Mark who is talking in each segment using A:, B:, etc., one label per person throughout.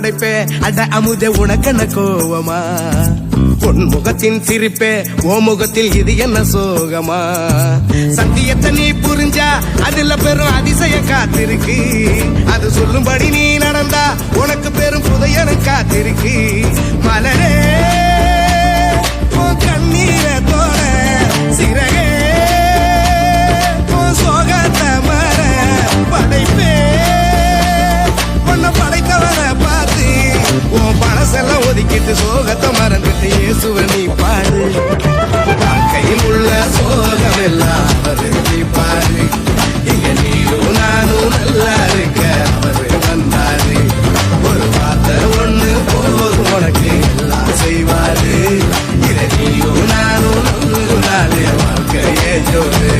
A: படைப்பே அட அமுதே உனக்கென்ன கோவமா உன் முகத்தின் சிரிப்பே ஓ முகத்தில் இது என்ன சோகமா சத்தியத்தை நீ புரிஞ்சா அதுல பெரும் அதிசய காத்திருக்கு அது சொல்லும்படி நீ நடந்தா உனக்கு பெரும் புதையலும் காத்திருக்கு மலரே கண்ணீரை தோட சிறகே சோகத்தை மர படைப்பே உன்னை படைத்தவரை பார்த்து உன் பழசெல்லாம் ஒதுக்கிட்டு சோகத்தை மறந்துட்டு இயேசுவை நீ பாடு வாழ்க்கையில் உள்ள சோகம் எல்லாம் அவருக்கு பாரு இங்க நீரும் நானும் நல்லா இருக்க அவரு வந்தாரு ஒரு வார்த்தை ஒண்ணு போதும் உனக்கு எல்லாம் செய்வாரு இதை நீயும் நானும் நம்புனாலே வாழ்க்கையே ஜோரு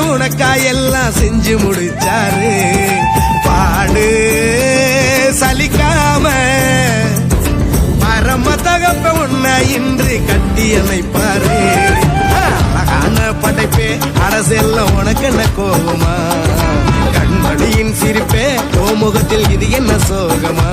A: உனக்காயெல்லாம் செஞ்சு முடிச்சாரு பாடு சலிக்காம பரம தகப்ப உன்னை இன்று கட்டி அமைப்பாரு அழகான படைப்பே அரசெல்லாம் உனக்கு என்ன கோபமா கண்மணியின் சிரிப்பே ஓ முகத்தில் இது என்ன சோகமா